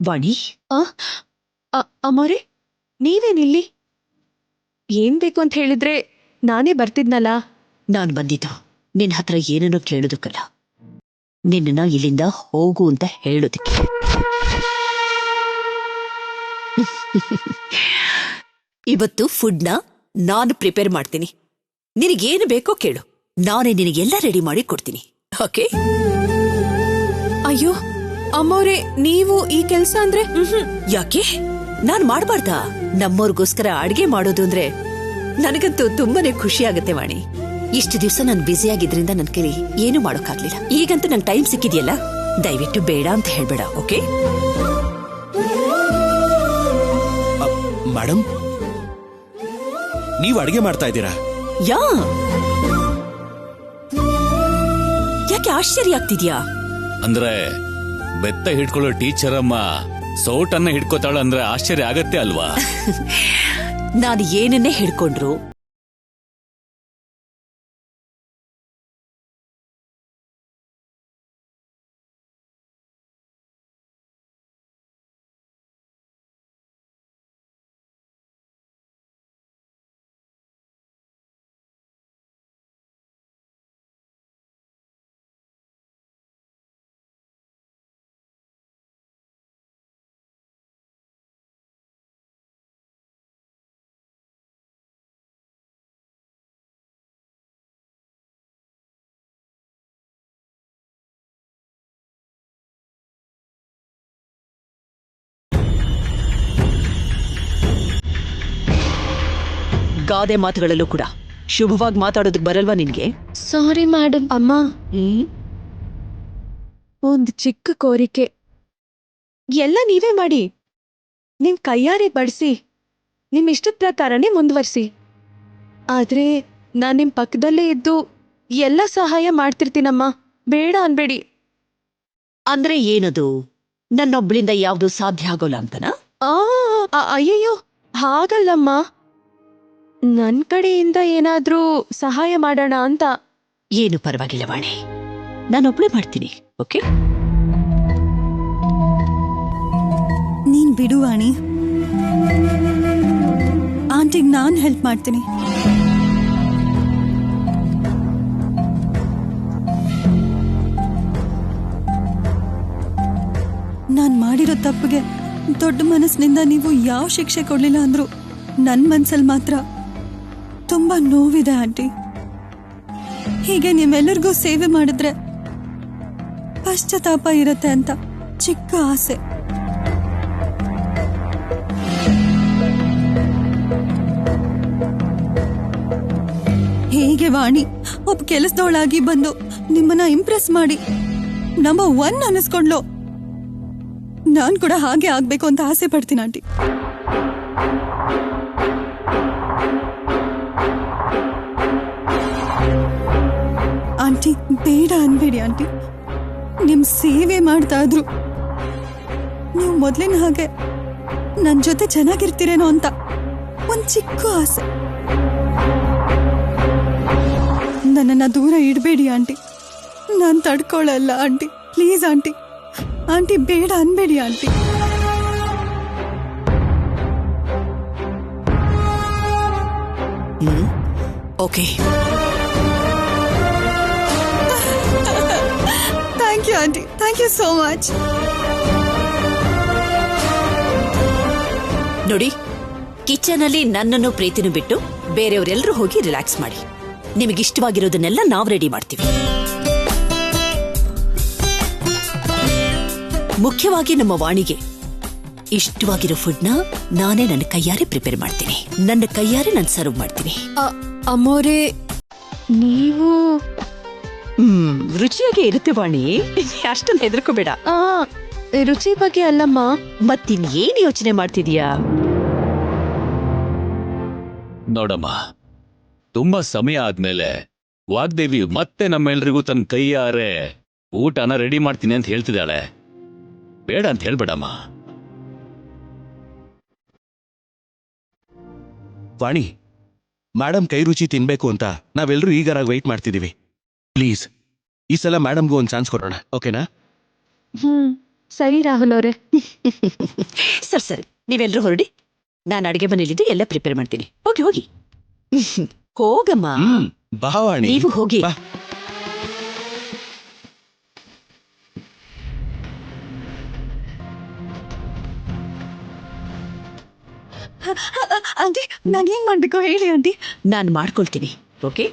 ವಾಣಿ, ಅಮ್ಮೋರೆ, ನೀವೇನಿಲ್ಲಿ? ಏನ್ ಬೇಕು ಅಂತ ಹೇಳಿದ್ರೆ ನಾನೇ ಬರ್ತಿದ್ನಲ್ಲ. ನಾನು ಬಂದಿದ್ದು ನಿನ್ನ ಹತ್ರ ಏನನ್ನೋ ಕೇಳೋದಕ್ಕಲ್ಲ, ನಿನ್ನ ಇಲ್ಲಿಂದ ಹೋಗು ಅಂತ ಹೇಳೋದಕ್ಕೆ. ಇವತ್ತು ಫುಡ್ನ ನಾನು ಪ್ರಿಪೇರ್ ಮಾಡ್ತೀನಿ. ನಿನಗೇನು ಬೇಕೋ ಕೇಳು, ನಾನೇ ನಿನಗೆಲ್ಲ ರೆಡಿ ಮಾಡಿ ಕೊಡ್ತೀನಿ. ಓಕೆ? ಅಯ್ಯೋ ಅಮ್ಮೋರೆ, ನೀವು ಈ ಕೆಲ್ಸ ಅಂದ್ರೆ? ಯಾಕೆ ನಾನ್ ಮಾಡ್ಬಾರ್ದಾ? ನಮ್ಮವ್ರಿಗೋಸ್ಕರ ಅಡ್ಗೆ ಮಾಡೋದು ಅಂದ್ರೆ ನನಗಂತೂ ತುಂಬಾನೇ ಖುಷಿ ಆಗತ್ತೆ ವಾಣಿ. ಇಷ್ಟು ದಿವಸ ನಾನು ಬ್ಯುಸಿ ಆಗಿದ್ರಿಂದ ನನ್ ಕೈಲಿ ಏನು ಮಾಡೋಕ್ಕಾಗ್ಲಿಲ್ಲ. ಈಗಂತೂ ನಂಗೆ ಟೈಮ್ ಸಿಕ್ಕಿದ್ಯಲ್ಲ, ದಯವಿಟ್ಟು ಬೇಡ ಅಂತ ಹೇಳ್ಬೇಡ. ಓಕೆ ಮೇಡಮ್, ನೀವು ಅಡಿಗೆ ಮಾಡ್ತಾ ಇದ್ದೀರಾ? ಯಾಕೆ ಆಶ್ಚರ್ಯ ಆಗ್ತಿದ್ಯಾ? ಅಂದ್ರೆ ಬೆತ್ತ ಹಿಡ್ಕೊಳ್ಳೋ ಟೀಚರ್ ಅಮ್ಮ ಸೌಟನ್ನ ಹಿಡ್ಕೋತಾಳ ಅಂದ್ರೆ ಆಶ್ಚರ್ಯ ಆಗತ್ತೆ ಅಲ್ವಾ? ನಾನು ಏನನ್ನೇ ಹಿಡ್ಕೊಂಡ್ರು ಗಾದೆ ಮಾತುಗಳಲ್ಲೂ ಕೂಡ ಶುಭವಾಗಿ ಮಾತಾಡೋದಕ್ಕೆ ಬರಲ್ವಾ ನಿನ್ಗೆ? Sorry madam. ಅಮ್ಮ, ಒಂದು ಚಿಕ್ಕ ಕೋರಿಕೆ. ಎಲ್ಲ ನೀವೇ ಮಾಡಿ, ನಿಮ್ ಕೈಯಾರೆ ಬಡಿಸಿ, ನಿಮ್ ಇಷ್ಟದ ಪ್ರಕಾರನೇ ಮುಂದುವರಿಸಿ. ಆದ್ರೆ ನಾನ್ ನಿಮ್ ಪಕ್ಕದಲ್ಲೇ ಇದ್ದು ಎಲ್ಲ ಸಹಾಯ ಮಾಡ್ತಿರ್ತೀನಮ್ಮ, ಬೇಡ ಅನ್ಬೇಡಿ. ಅಂದ್ರೆ ಏನದು? ನನ್ನೊಬ್ಳಿಂದ ಯಾವ್ದು ಸಾಧ್ಯ ಆಗೋಲ್ಲ ಅಂತನಾ? ಅಯ್ಯಯ್ಯೋ, ಹಾಗಲ್ಲಮ್ಮ. ನನ್ ಕಡೆಯಿಂದ ಏನಾದ್ರೂ ಸಹಾಯ ಮಾಡೋಣ ಅಂತ. ಏನು ಪರವಾಗಿಲ್ಲ ವಾಣಿ, ನಾನೊಬ್ಳೆ ಮಾಡ್ತೀನಿ. ಓಕೆ? ನೀನ್ ಬಿಡು ವಾಣಿ, ಆಂಟಿಗ್ ನಾನ್ ಹೆಲ್ಪ್ ಮಾಡ್ತೀನಿ. ನಾನ್ ಮಾಡಿರೋ ತಪ್ಪಿಗೆ ದೊಡ್ಡ ಮನಸ್ಸಿನಿಂದ ನೀವು ಯಾವ ಶಿಕ್ಷೆ ಕೊಡ್ಲಿಲ್ಲ ಅಂದ್ರು ನನ್ ಮನ್ಸಲ್ಲಿ ಮಾತ್ರ ತುಂಬಾ ನೋವಿದೆ ಆಂಟಿ. ಹೀಗೆ ನೀವೆಲ್ಲರಿಗೂ ಸೇವೆ ಮಾಡಿದ್ರೆ ಪಶ್ಚಾತ್ತಾಪ ಇರತ್ತೆ ಅಂತ ಚಿಕ್ಕ ಆಸೆ. ಹೇಗೆ ವಾಣಿ ಒಬ್ಬ ಕೆಲಸದವಳಾಗಿ ಬಂದು ನಿಮ್ಮನ್ನ ಇಂಪ್ರೆಸ್ ಮಾಡಿ ನಂಬರ್ 1 ಅನ್ನಿಸ್ಕೊಂಡ್ಲು, ನಾನ್ ಕೂಡ ಹಾಗೆ ಆಗ್ಬೇಕು ಅಂತ ಆಸೆ ಪಡ್ತೀನಿ ಆಂಟಿ. ಆಂಟಿ ಬೇಡ ಅನ್ಬೇಡಿ ಆಂಟಿ, ನಿಮ್ ಸೇವೆ ಮಾಡ್ತಾ ಇದ್ರು ನೀವು ಮೊದ್ಲಿನ ಹಾಗೆ ನನ್ ಜೊತೆ ಚೆನ್ನಾಗಿರ್ತೀರೇನೋ ಅಂತ ಒಂದ್ ಚಿಕ್ಕ ಆಸೆ. ನನ್ನನ್ನ ದೂರ ಇಡಬೇಡಿ ಆಂಟಿ, ನಾನ್ ತಡ್ಕೊಳ್ಳಲ್ಲ ಆಂಟಿ. ಪ್ಲೀಸ್ ಆಂಟಿ, ಆಂಟಿ ಬೇಡ ಅನ್ಬೇಡಿ aunty. Okay, thank you aunty, thank you so much. ನೋಡಿ, ಕಿಚನ್ ಅಲ್ಲಿ ನನ್ನನ್ನು ಪ್ರೀತಿನೂ ಬಿಟ್ಟು ಬೇರೆಯವರೆಲ್ಲರೂ ಹೋಗಿ ರಿಲ್ಯಾಕ್ಸ್ ಮಾಡಿ. ನಿಮಗಿಷ್ಟವಾಗಿರೋದನ್ನೆಲ್ಲ ನಾವು ರೆಡಿ ಮಾಡ್ತೀವಿ. ಮುಖ್ಯವಾಗಿ ನಮ್ಮ ವಾಣಿಗೆ ಇಷ್ಟವಾಗಿರೋ ಫುಡ್ನ ನಾನೇ ನನ್ನ ಕೈಯಾರೆ ಪ್ರಿಪೇರ್ ಮಾಡ್ತೀನಿ. ನನ್ನ ಕೈಯಾರೆ ನಾನು ಸರ್ವ್ ಮಾಡ್ತೀನಿ. ಅಮ್ಮೋರೆ, ನೀವು ರುಚಿಯಾಗಿ ಇರುತ್ತೆ ವಾಣಿ, ಅಷ್ಟೊಂದು ಹೆದರ್ಕೋಬೇಡ. ರುಚಿ ಬಗ್ಗೆ ಅಲ್ಲಮ್ಮ. ಮತ್ತಿನ್ನೇನು ಯೋಚನೆ ಮಾಡ್ತಿದೀಯಾ? ನೋಡಮ್ಮ, ತುಂಬಾ ಸಮಯ ಆದ್ಮೇಲೆ ವಾಗ್ದೇವಿ ಮತ್ತೆ ನಮ್ಮೆಲ್ರಿಗೂ ತನ್ನ ಕೈಯಾರೆ ಊಟನ ರೆಡಿ ಮಾಡ್ತೀನಿ ಅಂತ ಹೇಳ್ತಿದ್ದಾಳೆ. ಬೇಡ ಅಂತ ಹೇಳ್ಬೇಡಮ್ಮ. ವಾಣಿ, ಮೇಡಮ್ ಕೈ ರುಚಿ ತಿನ್ಬೇಕು ಅಂತ ನಾವೆಲ್ಲರೂ ಈಗರಾಗಿ ವೆಯ್ಟ್ ಮಾಡ್ತಿದೀವಿ. ಪ್ಲೀಸ್ ಈ ಸಲ ಮೇಡಮ್ಗೂ ಒಂದು ಚಾನ್ಸ್ ಕೊಡೋಣ, ಓಕೆನಾ? ಸರಿ ರಾಹುಲ್ ಅವರೇ. ಸರಿ ಸರಿ, ನೀವೆಲ್ಲರೂ ಹೊರಡಿ. ನಾನು ಅಡುಗೆ ಮನೇಲಿದ್ದು ಎಲ್ಲ ಪ್ರಿಪೇರ್ ಮಾಡ್ತೀನಿ. ಹೋಗಿ ಹೋಗಿ. ಹೋಗಮ್ಮ. ಭಾವಾಣಿ ನೀವು ಹೋಗಿ. ಬಾ. ಆಂಟಿ ನಾನು ಏನ್ ಮಾಡ್ಬೇಕು ಹೇಳಿ ಆಂಟಿ. ನಾನು ಮಾಡ್ಕೊಳ್ತೀನಿ. ಓಕೆ.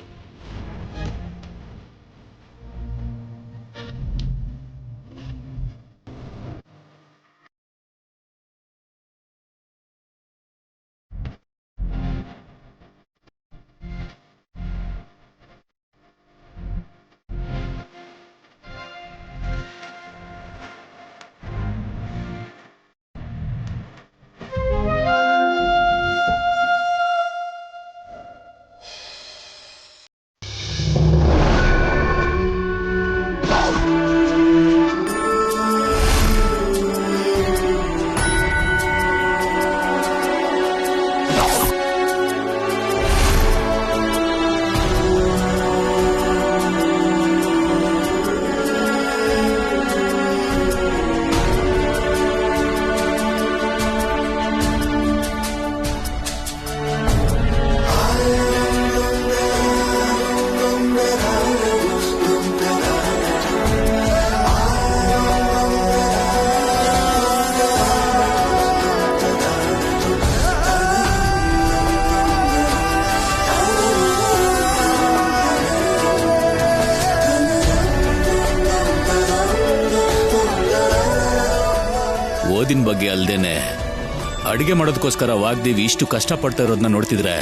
ಓದಿನ ಬಗ್ಗೆ ಅಲ್ದೇನೆ ಅಡಿಗೆ ಮಾಡೋದಕ್ಕೋಸ್ಕರ ವಾಗ್ದೇವಿ ಇಷ್ಟು ಕಷ್ಟಪಡ್ತಾ ಇರೋದನ್ನ ನೋಡ್ತಿದ್ರೆ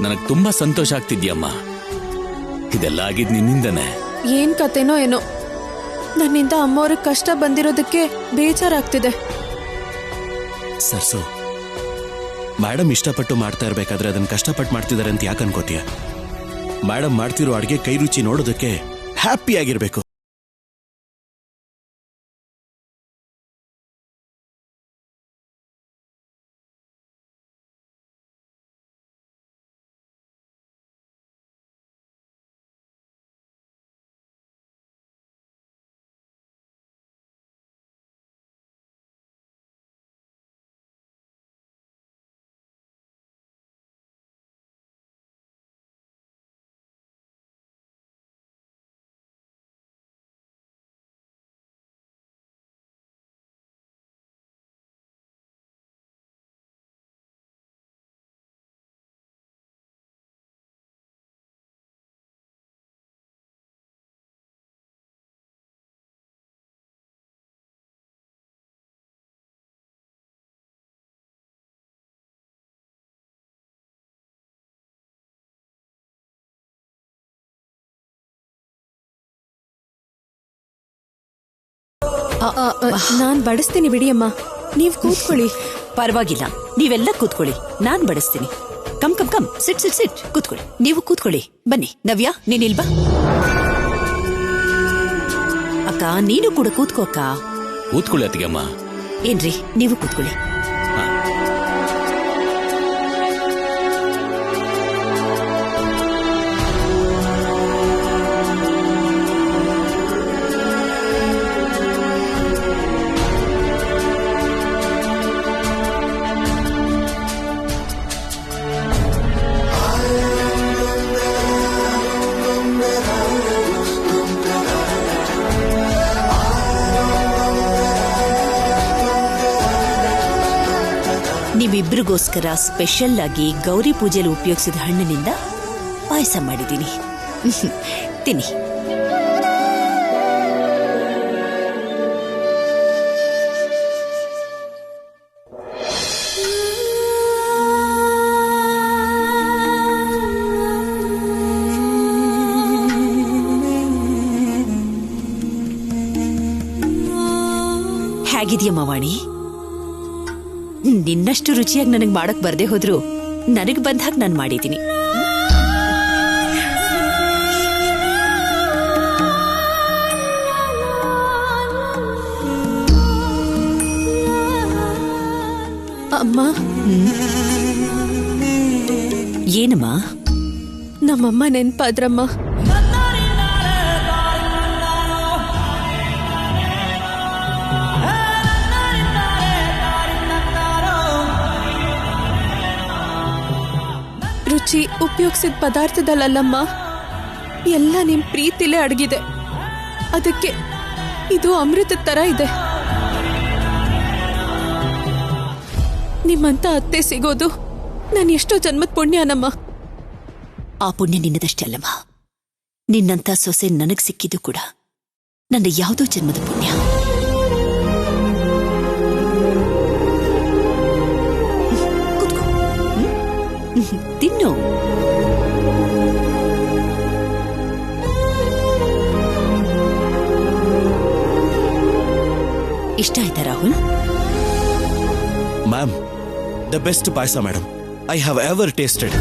ನನಗೆ ತುಂಬಾ ಸಂತೋಷ ಆಗ್ತಿದ್ಯಮ್ಮ. ಇದೆಲ್ಲ ಆಗಿದ್ ನಿನ್ನಿಂದನೇ. ಏನ್ ಕತೆನೋ ಏನೋ, ನನ್ನಿಂದ ಅಮ್ಮವ್ರಿಗೆ ಕಷ್ಟ ಬಂದಿರೋದಕ್ಕೆ ಬೇಜಾರಾಗ್ತಿದೆ. ಸರ್ಸು, ಮೇಡಮ್ ಇಷ್ಟಪಟ್ಟು ಮಾಡ್ತಾ ಇರ್ಬೇಕಾದ್ರೆ ಅದನ್ನ ಕಷ್ಟಪಟ್ಟು ಮಾಡ್ತಿದ್ದಾರೆ ಅಂತ ಯಾಕೆ ಅನ್ಕೋತೀಯ? ಮೇಡಮ್ ಮಾಡ್ತಿರೋ ಅಡಿಗೆ ಕೈ ರುಚಿ ನೋಡೋದಕ್ಕೆ ಹ್ಯಾಪಿ ಆಗಿರ್ಬೇಕು. ನಾನ್ ಬಡಿಸ್ತೀನಿ ಬಿಡಿ ಅಮ್ಮ, ನೀವ್ ಕೂತ್ಕೊಳ್ಳಿ. ಪರವಾಗಿಲ್ಲ, ನೀವೆಲ್ಲ ಕೂತ್ಕೊಳ್ಳಿ, ನಾನ್ ಬಡಿಸ್ತೀನಿ. ಕಮ್ ಕಮ್ ಕಮ್, ಸಿಟ್ ಸಿಟ್ ಸಿಟ್, ಕೂತ್ಕೊಳ್ಳಿ. ನೀವು ಕೂತ್ಕೊಳ್ಳಿ. ಬನ್ನಿ ನವ್ಯಾ, ನೀನಿಲ್ ಬಾ. ಅಕ್ಕ ನೀನು ಕೂಡ ಕೂತ್ಕೋ. ಅಕ್ಕ ಕೂತ್ಕೊಳ್ಳಿ ಅತ್ತಿಗೆಮ್ಮ. ಏನ್ರಿ, ನೀವು ಕೂತ್ಕೊಳ್ಳಿ. ನಿಮ್ಮಿಬ್ರಿಗೋಸ್ಕರ ಸ್ಪೆಷಲ್ ಆಗಿ ಗೌರಿ ಪೂಜೆಯಲ್ಲಿ ಉಪಯೋಗಿಸಿದ ಹಣ್ಣಿನಿಂದ ಪಾಯಸ ಮಾಡಿದ್ದೀನಿ. ತಿನ್ನಿ. ಹೇಗಿದೆಯಮ್ಮ ವಾಣಿ? ನಿನ್ನಷ್ಟು ರುಚಿಯಾಗಿ ನನಗೆ ಮಾಡಕ್ ಬರ್ದೇ ಹೋದ್ರು ನನಗ್ ಬಂದಾಗ ನಾನು ಮಾಡಿದ್ದೀನಿ. ಅಮ್ಮ, ಏನಮ್ಮ? ನಮ್ಮಮ್ಮ ನೆನ್ಪಾದ್ರಮ್ಮ. ಅಜ್ಜಿ ಉಪಯೋಗಿಸಿದ ಪದಾರ್ಥದಲ್ಲಮ್ಮ, ಎಲ್ಲ ನಿಮ್ ಪ್ರೀತಿಲೇ ಅಡಗಿದೆ. ಅದಕ್ಕೆ ಇದು ಅಮೃತದ ತರ ಇದೆ. ನಿಮ್ಮಂತ ಅತ್ತೆ ಸಿಗೋದು ನಾನು ಎಷ್ಟೋ ಜನ್ಮದ ಪುಣ್ಯನಮ್ಮ. ಆ ಪುಣ್ಯ ನಿನ್ನದಷ್ಟೇ ಅಲ್ಲಮ್ಮ, ನಿನ್ನಂತ ಸೊಸೆ ನನಗ್ ಸಿಕ್ಕಿದ್ದು ಕೂಡ ನನ್ನ ಯಾವುದೋ ಜನ್ಮದ ಪುಣ್ಯ. ಕೂತ್ಕೋ. ತಿನ್ನು. ಇಷ್ಟ ಆಯ್ತಾ Rahul? Ma'am, the best payasa madam I have ever tasted.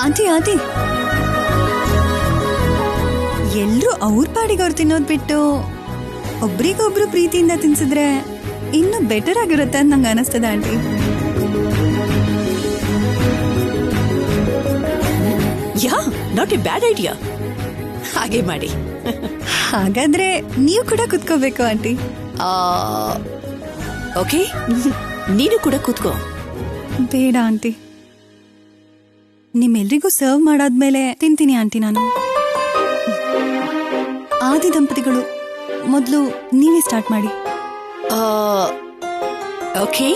Aunty aunty, ಎಲ್ರೂ ಅವ್ರ ಪಾಡಿಗೆ ಅವ್ರು ತಿನ್ನೋದ್ ಬಿಟ್ಟು ಒಬ್ರಿಗೊಬ್ರು ಪ್ರೀತಿಯಿಂದ ತಿನ್ಸಿದ್ರೆ ಇನ್ನೂ ಬೆಟರ್ ಆಗಿರುತ್ತೆ ಅಂತ ನಂಗೆ ಅನಿಸ್ತದೆ aunty. Yeah, not a bad idea. ಹಾಗೆ ಮಾಡಿ. ಹಾಗಾದ್ರೆ ನೀವು ಕೂಡ ಕುತ್ಕೋಬೇಕು ಆಂಟಿ. ಓಕೆ, ನೀನು ಕೂಡ ಕೂತ್ಕೋ. ಬೇಡ ಆಂಟಿ, ನಿಮ್ಮೆಲ್ರಿಗೂ ಸರ್ವ್ ಮಾಡಾದ್ಮೇಲೆ ತಿಂತೀನಿ ಆಂಟಿ ನಾನು. ಆದಿ ದಂಪತಿಗಳು ಮೊದಲು ನೀವೇ ಸ್ಟಾರ್ಟ್ ಮಾಡಿ. ಓಕೆ.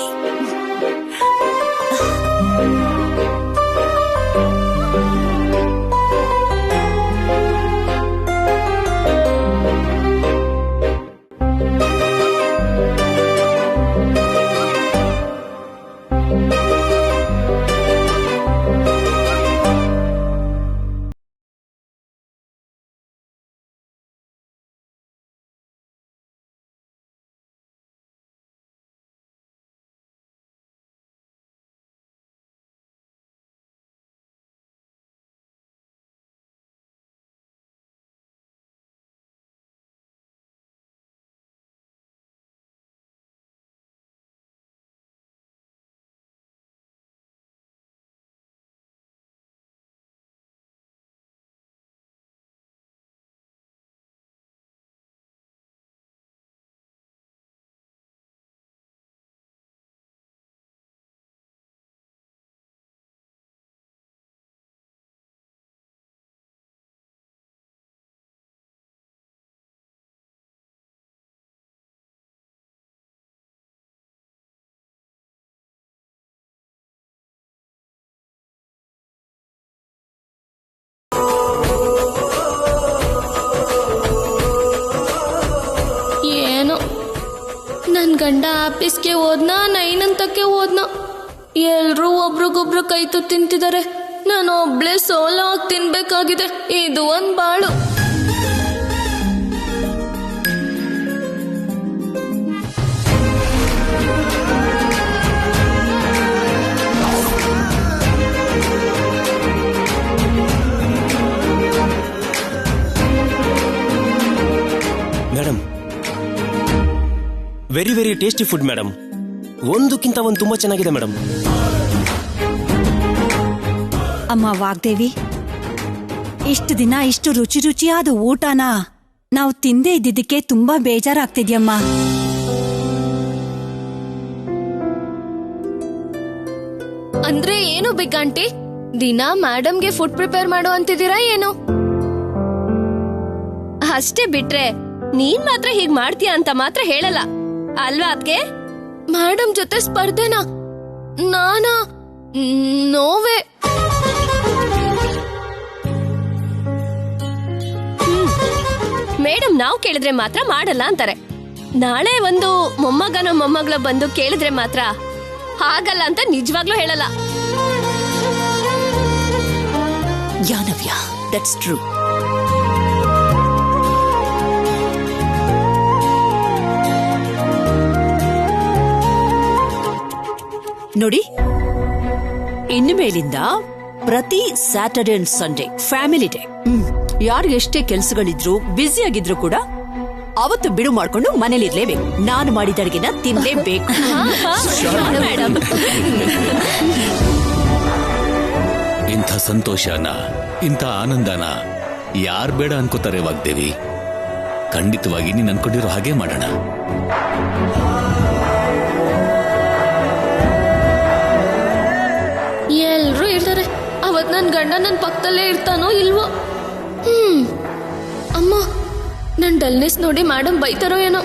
ಏನೋ ನನ್ನ ಗಂಡ ಆಫೀಸ್ಗೆ ಹೋದ್ನಾ, 9 ಅಂತಕ್ಕೆ ಹೋದ್ನಾ, ಎಲ್ರೂ ಒಬ್ರಿಗೊಬ್ರು ಕೈ ತುತ್ತು ತಿಂತಿದ್ದಾರೆ. ನಾನು ಒಬ್ಳೆ ಸೋಲೋ ಆಗಿ ತಿನ್ಬೇಕಾಗಿದೆ. ಇದು ಒಂದ್ ಬಾಳು. Madam, very very tasty food madam. ಒಂದಕ್ಕಿಂತ ಒಂದು ತುಂಬಾ ಚೆನ್ನಾಗಿದೆ ಮೇಡಮ್. ಅಮ್ಮ ವಾಗ್ದೇವಿ, ಇಷ್ಟು ದಿನ ಇಷ್ಟು ರುಚಿ ರುಚಿಯಾದ ಊಟನ ನಾವು ತಿಂದೇ ಇದ್ದಿದ್ದಕ್ಕೆ ತುಂಬಾ ಬೇಜಾರಾಗ್ತಿದ್ಯಮ್ಮ. ಅಂದ್ರೆ ಏನು ಬಿಗ್ ಆಂಟಿ, ದಿನ ಮೇಡಮ್ಗೆ ಫುಡ್ ಪ್ರಿಪೇರ್ ಮಾಡೋ ಅಂತಿದ್ದೀರಾ ಏನು? ಅಷ್ಟೇ ಬಿಟ್ರೆ ನೀನ್ ಮಾತ್ರ ಹೀಗ್ ಮಾಡ್ತೀಯ ಅಂತ ಮಾತ್ರ ಹೇಳಲ್ಲ ಅಲ್ವಾ ಅದ್ಕೆ? ಮೇಡಮ್ ಜೊತೆ ಸ್ಪರ್ಧೆನಾ? ನಾನಾ? ನೋವೇ. ಮೇಡಮ್ ನಾವ್ ಕೇಳಿದ್ರೆ ಮಾತ್ರ ಮಾಡಲ್ಲ ಅಂತಾರೆ. ನಾಳೆ ಒಂದು ಮೊಮ್ಮಗನೋ ಮೊಮ್ಮಗಳ ಬಂದು ಕೇಳಿದ್ರೆ ಮಾತ್ರ ಹಾಗಲ್ಲ ಅಂತ ನಿಜವಾಗ್ಲೂ ಹೇಳಲ್ಲ. ಯಾನವ್ಯ, ದಟ್ಸ್ ಟ್ರೂ. ನೋಡಿ, ಇನ್ನು ಮೇಲಿಂದ ಪ್ರತಿ Saturday and Sunday family day. ಯಾರಿಗೆಷ್ಟೇ ಕೆಲ್ಸಗಳಿದ್ರು ಬ್ಯುಸಿ ಆಗಿದ್ರು ಕೂಡ ಅವತ್ತು ಬಿಡು ಮಾಡ್ಕೊಂಡು ಮನೇಲಿರ್ಲೇಬೇಕು. ನಾನು ಮಾಡಿದ ಅಡಿಗೆನ ತಿನ್ಲೇಬೇಕು. ಮೇಡಮ್, ಇಂಥ ಸಂತೋಷನ, ಇಂಥ ಆನಂದನ ಯಾರ್ ಬೇಡ ಅನ್ಕೋತಾರೆ ವಾಗ್ದೇವಿ? ಖಂಡಿತವಾಗಿ ನೀನ್ ಅನ್ಕೊಂಡಿರೋ ಹಾಗೆ ಮಾಡೋಣ. ಎಲ್ರೂ ಇರ್ತಾರೆ. ಅವತ್ ನನ್ ಗಂಡ ನನ್ ಪಕ್ಕದಲ್ಲೇ ಇರ್ತಾನೋ ಇಲ್ವೋ. ಅಮ್ಮ, ನನ್ ಡಲ್ನೆಸ್ ನೋಡಿ ಮೇಡಮ್ ಬೈತಾರೋ ಏನೋ.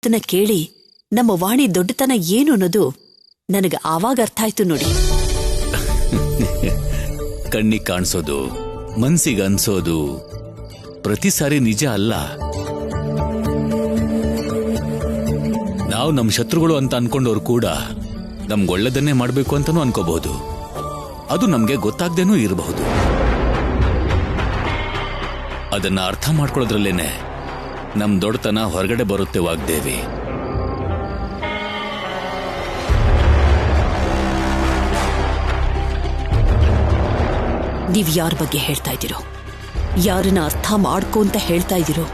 ಅದನ್ನ ಕೇಳಿ ನಮ್ಮ ವಾಣಿ ದೊಡ್ಡತನ ಏನು ಅನ್ನೋದು ನನಗೆ ಆವಾಗ ಅರ್ಥ ಆಯ್ತು ನೋಡಿ. ಕಣ್ಣಿಗೆ ಕಾಣಿಸೋದು, ಮನ್ಸಿಗೆ ಅನ್ಸೋದು ಪ್ರತಿ ಸಾರಿ ನಿಜ ಅಲ್ಲ. ನಾವು ನಮ್ಮ ಶತ್ರುಗಳು ಅಂತ ಅನ್ಕೊಂಡವ್ರು ಕೂಡ ನಮ್ಗೊಳ್ಳೆದನ್ನೇ ಮಾಡ್ಬೇಕು ಅಂತಾನೂ ಅನ್ಕೋಬಹುದು. ಅದು ನಮ್ಗೆ ಗೊತ್ತಾಗ್ದೇನೂ ಇರಬಹುದು. ಅದನ್ನ ಅರ್ಥ ಮಾಡ್ಕೊಳ್ಳೋದ್ರಲ್ಲೇನೆ ನಮ್ ದೊಡ್ಡತನ ಹೊರಗಡೆ ಬರುತ್ತೆ ವಾಗ್ದೇವಿ. ನೀವ್ ಯಾರ ಬಗ್ಗೆ ಹೇಳ್ತಾ ಇದ್ದೀರೋ, ಯಾರನ್ನ ಅರ್ಥ ಮಾಡ್ಕೊ ಅಂತ ಹೇಳ್ತಾ ಇದ್ದೀರೋ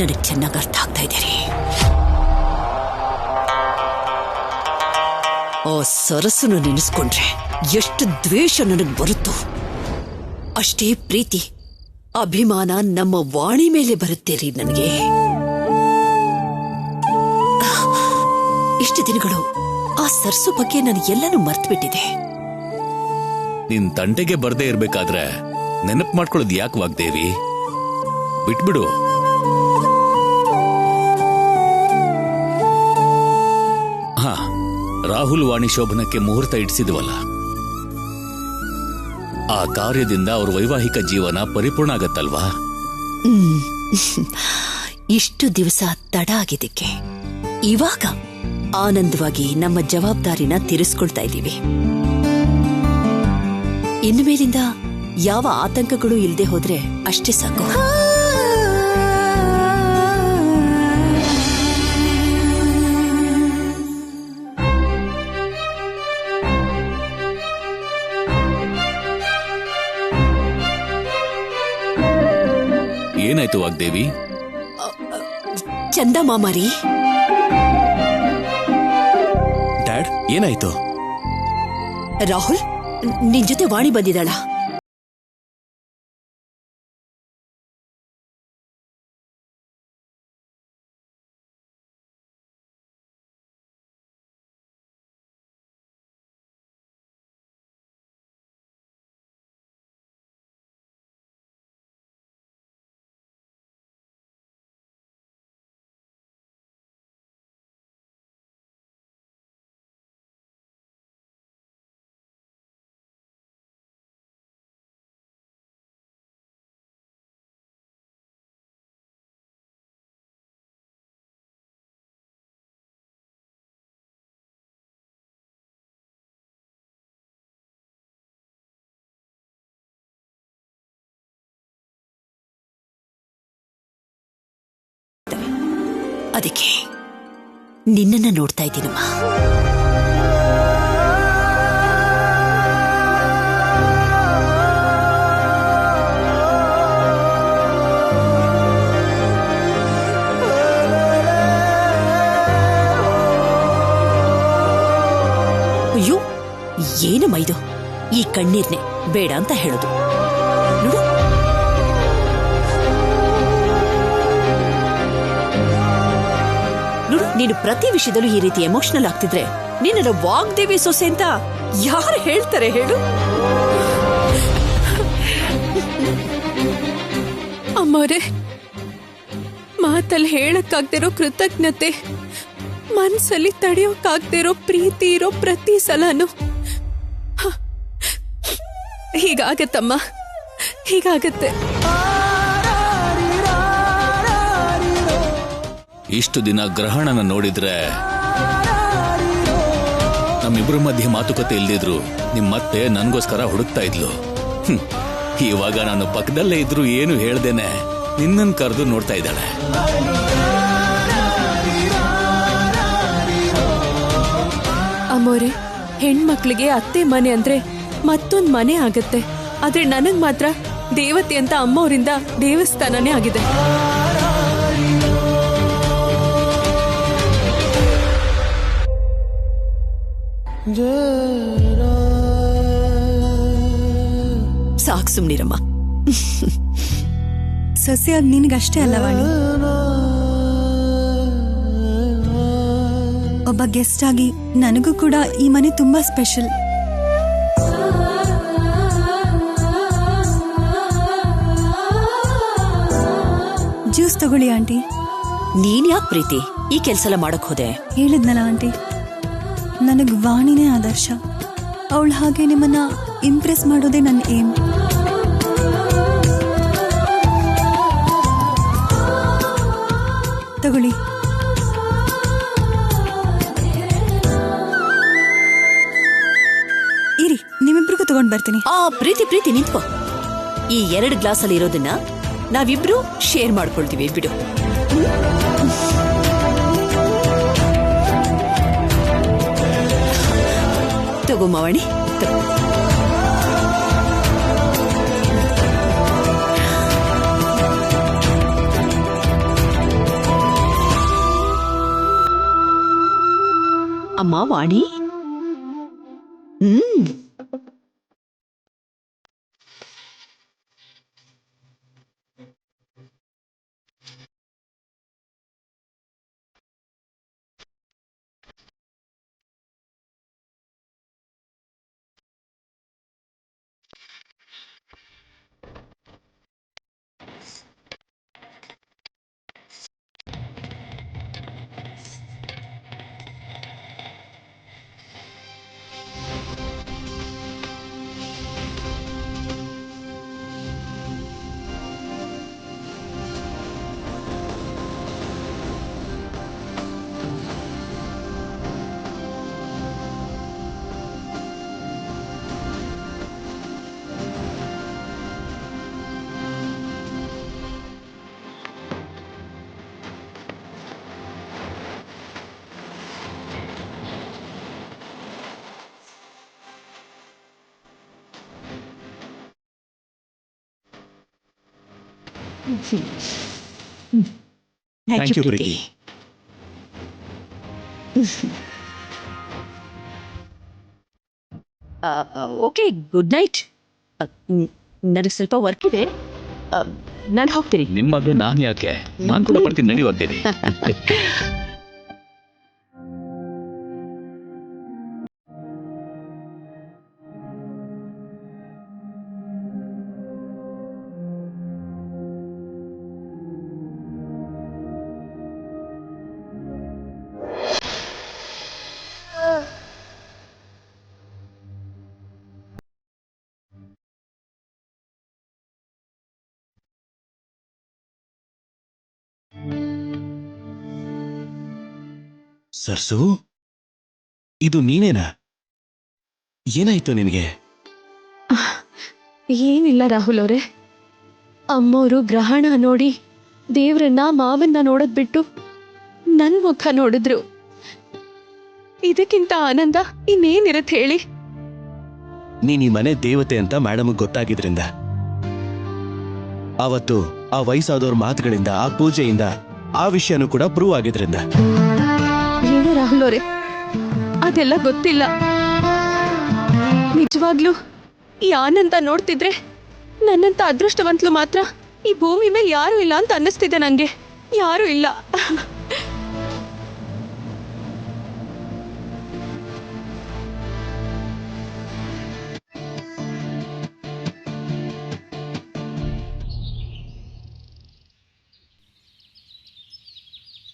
ನನಗ್ ಚೆನ್ನಾಗಿ ಅರ್ಥ ಆಗ್ತಾ ಇದ್ದೀರಿ. ಆ ಸರಸ್ಸನ್ನು ನೆನೆಸ್ಕೊಂಡ್ರೆ ಎಷ್ಟು ದ್ವೇಷ ನನಗ್ ಬರುತ್ತೋ ಅಷ್ಟೇ ಪ್ರೀತಿ ಅಭಿಮಾನ ನಮ್ಮ ವಾಣಿ ಮೇಲೆ ಬರುತ್ತೆ ರೀ ನನಗೆ. ಇಷ್ಟು ದಿನಗಳು ಆ ಸರ್ಸು ಬಗ್ಗೆ ನಾನು ಎಲ್ಲನೂ ಮರ್ತ್ಬಿಟ್ಟಿದೆ. ನಿನ್ ತಂಟೆಗೆ ಬರ್ದೇ ಇರ್ಬೇಕಾದ್ರೆ ನೆನಪು ಮಾಡ್ಕೊಳ್ಳೋದು ಯಾಕೆ ವಾಗ್ದೇವಿ? ಬಿಟ್ಬಿಡು. ಹಾ, ರಾಹುಲ್ ವಾಣಿ ಶೋಭನಕ್ಕೆ ಮುಹೂರ್ತ ಇಡಿಸಿದ್ವಲ್ಲ, ಆ ಕಾರ್ಯದಿಂದ ಅವ್ರ ವೈವಾಹಿಕ ಜೀವನ ಪರಿಪೂರ್ಣ ಆಗತ್ತಲ್ವಾ? ಇಷ್ಟು ದಿವಸ ತಡ ಆಗಿದ್ದಕ್ಕೆ ಇವಾಗ ಆನಂದವಾಗಿ ನಮ್ಮ ಜವಾಬ್ದಾರಿನ ತೀರಿಸ್ಕೊಳ್ತಾ ಇದ್ದೀವಿ. ಇನ್ನು ಮೇಲಿಂದ ಯಾವ ಆತಂಕಗಳು ಇಲ್ಲದೆ ಹೋದ್ರೆ ಅಷ್ಟೇ ಸಾಕು. ಏನಾಯ್ತು ವಾಗ್ದೇವಿ? ಚಂದ ಮಾಮಾರಿ. ಡ್ಯಾಡ್, ಏನಾಯ್ತು? ರಾಹುಲ್, ನಿನ್ ಜೊತೆ ವಾಣಿ ಬಂದಿದ್ದಾಳ? ಅದಕ್ಕೆ ನಿನ್ನನ್ನ ನೋಡ್ತಾ ಇದ್ದೀನಮ್ಮ. ಅಯ್ಯೋ, ಏನಮ್ಮ ಇದು? ಈ ಕಣ್ಣೀರ್ನೆ ಬೇಡ ಅಂತ ಹೇಳೋದು. ನೋಡು, ನೋಡು, ನೀನು ಪ್ರತಿ ವಿಷಯದಲ್ಲೂ ಈ ರೀತಿ ಎಮೋಷನಲ್ ಆಗ್ತಿದ್ರೆ ನೀನ ವಾಗ್ದೇವಿ ಸೊಸೆ ಅಂತ ಯಾರು ಹೇಳ್ತಾರೆ ಹೇಳು? ಅಮ್ಮವ್ರೆ, ಮಾತಲ್ಲಿ ಹೇಳಕ್ಕಾಗ್ದಿರೋ ಕೃತಜ್ಞತೆ, ಮನ್ಸಲ್ಲಿ ತಡೆಯೋಕ್ಕಾಗ್ದಿರೋ ಪ್ರೀತಿ ಇರೋ ಪ್ರತಿ ಸಲನು ಹೀಗಾಗತ್ತಮ್ಮ, ಹೀಗಾಗತ್ತೆ. ಇಷ್ಟು ದಿನ ಗ್ರಹಣನ ನೋಡಿದ್ರೆ ನಮ್ಮಿಬ್ರ ಮಧ್ಯೆ ಮಾತುಕತೆ ಇಲ್ದಿದ್ರು ನಿಮ್ಮತ್ತೆ ನನ್ಗೋಸ್ಕರ ಹುಡುಕ್ತಾ ಇದ್ಲು. ಇವಾಗ ನಾನು ಪಕ್ಕದಲ್ಲೇ ಇದ್ರು ಏನು ಹೇಳ್ದೇನೆ ನಿನ್ನನ್ ಕರೆದು ನೋಡ್ತಾ ಇದ್ದಾಳೆ. ಅಮ್ಮೋರೆ, ಹೆಣ್ಮಕ್ಳಿಗೆ ಅತ್ತೆ ಮನೆ ಅಂದ್ರೆ ಮತ್ತೊಂದ್ ಮನೆ ಆಗತ್ತೆ. ಆದ್ರೆ ನನಗ್ ಮಾತ್ರ ದೇವತೆ ಅಂತ ಅಮ್ಮವರಿಂದ ದೇವಸ್ಥಾನನೇ ಆಗಿದೆ. ಸಾಕು ಸುಮ್ನಿರಮ್ಮ. ಸೊಸೆಯಾಗಿ ನಿನಗಷ್ಟೇ ಅಲ್ಲ ವಾಣಿ, ಒಬ್ಬ ಗೆಸ್ಟ್ ಆಗಿ ನನಗೂ ಕೂಡ ಈ ಮನೆ ತುಂಬಾ ಸ್ಪೆಷಲ್. ಜ್ಯೂಸ್ ತಗೊಳ್ಳಿ ಆಂಟಿ. ನೀನ್ ಯಾಕೆ ಪ್ರೀತಿ ಈ ಕೆಲ್ಸ ಎಲ್ಲ ಮಾಡಕ್ ಹೋದೆ? ಹೇಳಿದ್ನಲ್ಲ ಆಂಟಿ, ನನಗ್ ವಾಣಿನೇ ಆದರ್ಶ. ಅವಳು ಹಾಗೆ ನಿಮ್ಮನ್ನ ಇಂಪ್ರೆಸ್ ಮಾಡೋದೇ ನನ್ನ ಏಮ್. ತಗೊಳ್ಳಿ. ಇರಿ, ನಿಮ್ಮಿಬ್ರಿಗೂ ತಗೊಂಡ್ ಬರ್ತೀನಿ. ಪ್ರೀತಿ ಪ್ರೀತಿ ನಿಂತ್ಕೋ. ಈ 2 ಗ್ಲಾಸಲ್ಲಿ ಇರೋದನ್ನ ನಾವಿಬ್ರು ಶೇರ್ ಮಾಡ್ಕೊಳ್ತೀವಿ, ಬಿಡು. ತಗೋ ಮಾವಣಿ, ತಗೋ. ಅಮ್ಮ Vani, thank you Preethi. Okay, good night. ನನಗೆ ಸ್ವಲ್ಪ ವರ್ಕ್ ಇದೆ, ನಾನು ಹೋಗ್ತೀನಿ. ನಿಮಗೆ ನಾನು ಯಾಕೆ, ನಾನು ಕೂಡ ಬರ್ತೀನಿ, ನಡೆಯುವಂತೇನೆ. ಸರ್ಸು, ಇದು ನೀನೇನಾ? ಏನಾಯ್ತು ನಿನಗೆ? ಏನಿಲ್ಲ ರಾಹುಲ್ ಅವರೇ, ಅಮ್ಮೋರು ಗ್ರಹಣ ನೋಡಿ ದೇವ್ರನ್ನ ಮಾವನ್ನ ನೋಡೋದ್ ಬಿಟ್ಟು ನನ್ ಮುಖ ನೋಡಿದ್ರು. ಇದಕ್ಕಿಂತ ಆನಂದ ಇನ್ನೇನಿರತ್ತೆ ಹೇಳಿ? ನೀನ್ ಈ ಮನೆ ದೇವತೆ ಅಂತ ಮೇಡಮ್ ಗೊತ್ತಾಗಿದ್ರಿಂದ, ಅವತ್ತು ಆ ವಯಸ್ಸಾದವ್ರ ಮಾತುಗಳಿಂದ, ಆ ಪೂಜೆಯಿಂದ, ಆ ವಿಷಯನೂ ಕೂಡ ಪ್ರೂವ್ ಆಗಿದ್ರಿಂದ. ಏನು ರಾಹುಲ್ ಅವರೇ, ಅದೆಲ್ಲ ಗೊತ್ತಿಲ್ಲ. ನಿಜವಾಗ್ಲೂ ಈ ಆನಂದ ನೋಡ್ತಿದ್ರೆ ನನ್ನಂತ ಅದೃಷ್ಟವಂತಲು ಮಾತ್ರ ಈ ಭೂಮಿ ಮೇಲೆ ಯಾರೂ ಇಲ್ಲ ಅಂತ ಅನ್ನಿಸ್ತಿದೆ ನಂಗೆ. ಯಾರೂ ಇಲ್ಲ.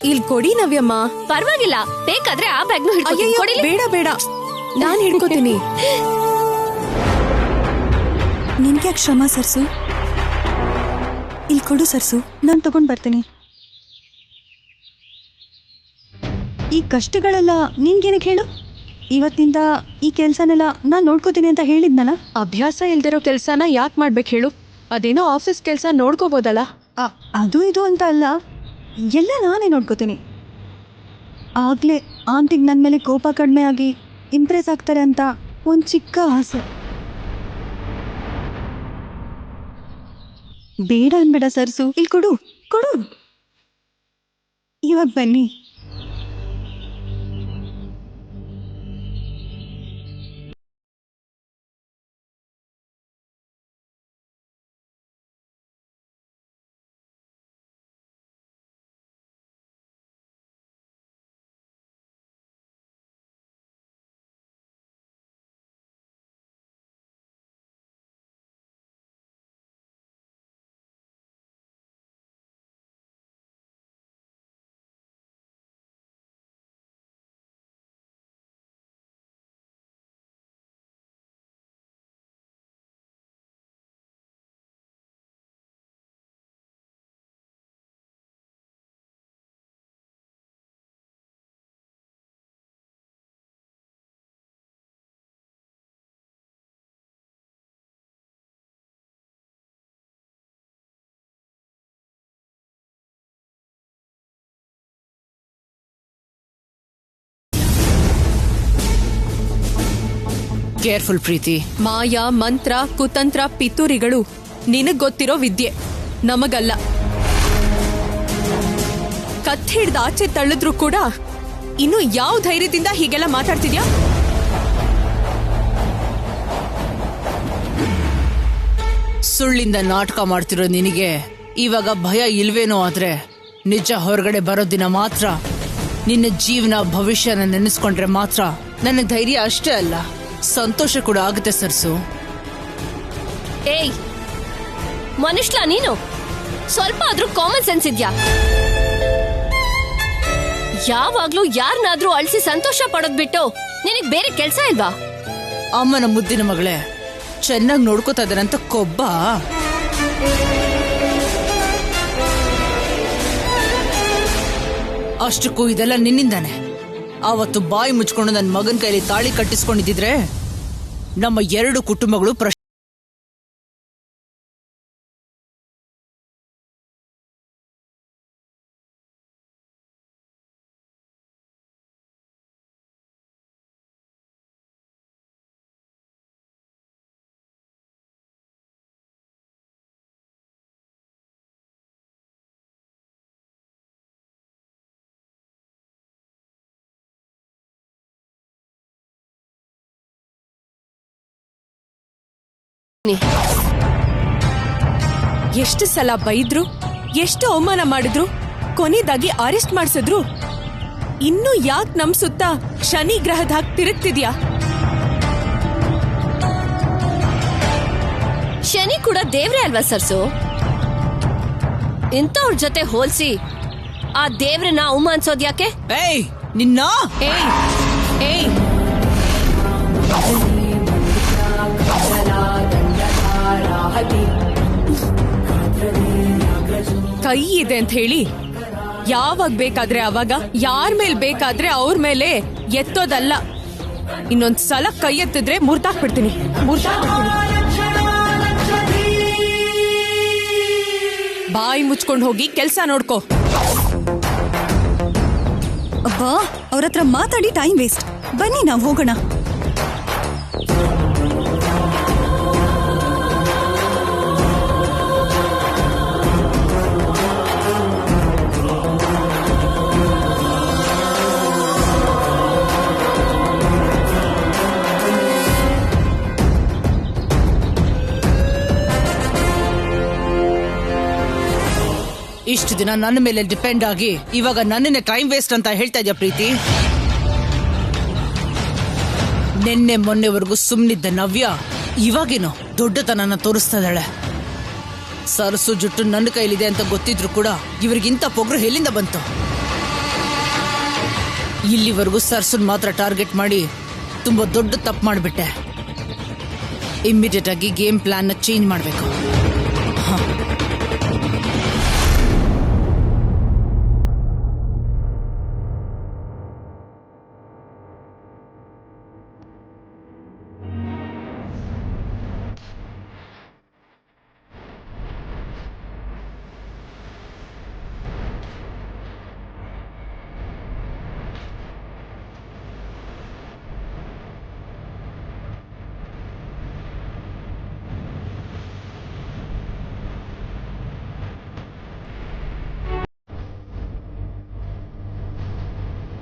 ಇಲ್ಲಿ ಕೊಡಿ ನವ್ಯಮ್ಮ. ಪರವಾಗಿಲ್ಲ, ಬೇಕಾದ್ರೆ ಆ ಬ್ಯಾಗ್ನು ಹಿಡ್ಕೊತೀನಿ. ಅಯ್ಯಯ್ಯೋ, ಕೊಡಿಲಿ? ಬೇಡ ಬೇಡ, ನಾನ್ ಹಿಡ್ಕೋತೀನಿ. ನಿನ್ಗ್ಯಾಕೆ ಶ್ರಮ ಸರ್ಸು? ಇಲ್ಲಿ ಕೊಡು ಸರ್ಸು, ನಾನು ತಗೊಂಡ್ ಬರ್ತೀನಿ. ಈ ಕಷ್ಟಗಳೆಲ್ಲ ನಿನ್ಗೇನಕ್ಕೆ ಹೇಳು? ಇವತ್ತಿಂದ ಈ ಕೆಲಸನೆಲ್ಲ ನಾನು ನೋಡ್ಕೋತೀನಿ ಅಂತ ಹೇಳಿದ್ನಲ್ಲ. ಅಭ್ಯಾಸ ಇಲ್ದಿರೋ ಕೆಲಸನ ಯಾಕೆ ಮಾಡ್ಬೇಕು ಹೇಳು? ಅದೇನೋ ಆಫೀಸ್ ಕೆಲಸ ನೋಡ್ಕೋಬೋದಲ್ಲ. ಅದು ಇದು ಅಂತ ಅಲ್ಲ, ಎಲ್ಲ ನಾನೇ ನೋಡ್ಕೋತೀನಿ. ಆಗಲೇ ಆಂಟಿಗೆ ನನ್ನ ಮೇಲೆ ಕೋಪ ಕಡಿಮೆ ಆಗಿ ಇಂಪ್ರೆಸ್ ಆಗ್ತಾರೆ ಅಂತ ಒಂದು ಚಿಕ್ಕ ಆಸೆ. ಬೇಡ ಅನ್ಬೇಡ ಸರ್ಸು, ಇಲ್ಲಿ ಕೊಡು ಕೊಡು. ಇವಾಗ ಬನ್ನಿ. ಕೇರ್ಫುಲ್ ಪ್ರೀತಿ. ಮಾಯಾ, ಮಂತ್ರ, ಕುತಂತ್ರ, ಪಿತೂರಿಗಳು ನಿನಗ್ ಗೊತ್ತಿರೋ ವಿದ್ಯೆ, ನಮಗಲ್ಲ. ಕತ್ ಹಿಡ್ದು ಆಚೆ ತಳ್ಳಿದ್ರು ಕೂಡ ಇನ್ನು ಯಾವ ಧೈರ್ಯದಿಂದ ಹೀಗೆಲ್ಲ ಮಾತಾಡ್ತಿದ್ಯಾ? ಸುಳ್ಳಿಂದ ನಾಟಕ ಮಾಡ್ತಿರೋ ನಿನಗೆ ಇವಾಗ ಭಯ ಇಲ್ವೇನೋ? ಆದ್ರೆ ನಿಜ ಹೊರಗಡೆ ಬರೋ ದಿನ ಮಾತ್ರ, ನಿನ್ನ ಜೀವನ ಭವಿಷ್ಯನ ನೆನೆಸ್ಕೊಂಡ್ರೆ ಮಾತ್ರ ನನಗೆ ಧೈರ್ಯ ಅಷ್ಟೇ ಅಲ್ಲ, ಸಂತೋಷ ಕೂಡ ಆಗುತ್ತೆ ಸರ್ಸು. ಏಯ್, ಮನುಷ್ಯಲ ನೀನು? ಸ್ವಲ್ಪ ಆದ್ರೂ ಕಾಮನ್ ಸೆನ್ಸ್ ಇದ್ಯಾ? ಯಾವಾಗ್ಲೂ ಯಾರನ್ನಾದ್ರೂ ಅಳಿಸಿ ಸಂತೋಷ ಪಡೋದ್ ಬಿಟ್ಟು ನಿನಗ್ ಬೇರೆ ಕೆಲ್ಸ ಇಲ್ವಾ? ಅಮ್ಮನ ಮುದ್ದಿನ ಮಗಳೇ, ಚೆನ್ನಾಗಿ ನೋಡ್ಕೋತಾ ಇದ್ದಾರಂತ ಕೊಬ್ಬ. ಅಷ್ಟಕ್ಕೂ ಇದೆಲ್ಲ ನಿನ್ನಿಂದಾನೆ. ಆವತ್ತು ಬಾಯಿ ಮುಚ್ಕೊಂಡು ನನ್ನ ಮಗನ ಕೈಲಿ ತಾಳಿ ಕಟ್ಟಿಸ್ಕೊಂಡಿದ್ರೆ ನಮ್ಮ 2 ಕುಟುಂಬಗಳು ಎಷ್ಟು ಸಲ ಬೈದ್ರು, ಎಷ್ಟು ಅವಮಾನ ಮಾಡಿದ್ರು, ಕೊನೆದಾಗಿ ಅರೆಸ್ಟ್ ಮಾಡಿಸಿದ್ರು. ಇನ್ನು ಯಾಕೆ ನಮ್ ಸುತ್ತ ಶನಿ ಗ್ರಹದ ಹಾಕಿ ತಿರುಗ್ತಿದ್ಯಾ? ಶನಿ ಕೂಡ ದೇವ್ರೇ ಅಲ್ವಾ ಸರ್ಸು? ಇಂಥವ್ರ ಜೊತೆ ಹೋಲ್ಸಿ ಆ ದೇವ್ರನ್ನ ಅವಮಾನಿಸೋದ್ ಯಾಕೆ? ಏಯ್ ನಿನ್ನ ಏಯ್ ಏಯ್, ಕೈ ಇದೆ ಅಂತ ಹೇಳಿ ಯಾವಾಗ ಬೇಕಾದ್ರೆ ಅವಾಗ, ಯಾರ ಮೇಲ್ ಬೇಕಾದ್ರೆ ಅವ್ರ ಮೇಲೆ ಎತ್ತೋದಲ್ಲ. ಇನ್ನೊಂದ್ ಸಲ ಕೈ ಎತ್ತಿದ್ರೆ ಮುರ್ದಾಕ್ಬಿಡ್ತೀನಿ. ಬಾಯಿ ಮುಚ್ಕೊಂಡು ಹೋಗಿ ಕೆಲ್ಸ ನೋಡ್ಕೋ. ಅಬ್ಬಾ, ಅವ್ರ ಹತ್ರ ಮಾತಾಡಿ ಟೈಮ್ ವೇಸ್ಟ್. ಬನ್ನಿ ನಾವು ಹೋಗೋಣ. ಇಷ್ಟು ದಿನ ನನ್ನ ಮೇಲೆ ಡಿಪೆಂಡ್ ಆಗಿ ಇವಾಗ ನನ್ನನ್ನೇ ಟೈಮ್ ವೇಸ್ಟ್ ಅಂತ ಹೇಳ್ತಾ ಇದ್ಯಾ ಪ್ರೀತಿ? ನಿನ್ನೆ ಮೊನ್ನೆವರೆಗೂ ಸುಮ್ಮನಿದ್ದ ನವ್ಯ ಇವಾಗೇನೋ ದೊಡ್ಡತನನ ತೋರಿಸ್ತಾ ಇದ್ದಾಳೆ. ಸರಸು ಜುಟ್ಟು ನನ್ನ ಕೈಲಿದೆ ಅಂತ ಗೊತ್ತಿದ್ರು ಕೂಡ ಇವ್ರಿಗಿಂತ ಪೊಗ್ರು ಎಲ್ಲಿಂದ ಬಂತು? ಇಲ್ಲಿವರೆಗೂ ಸರ್ಸುನ್ ಮಾತ್ರ ಟಾರ್ಗೆಟ್ ಮಾಡಿ ತುಂಬಾ ದೊಡ್ಡ ತಪ್ಪು ಮಾಡಿಬಿಟ್ಟೆ. ಇಮ್ಮಿಡಿಯೇಟ್ ಆಗಿ ಗೇಮ್ ಪ್ಲಾನ್ ನ ಚೇಂಜ್ ಮಾಡಬೇಕು.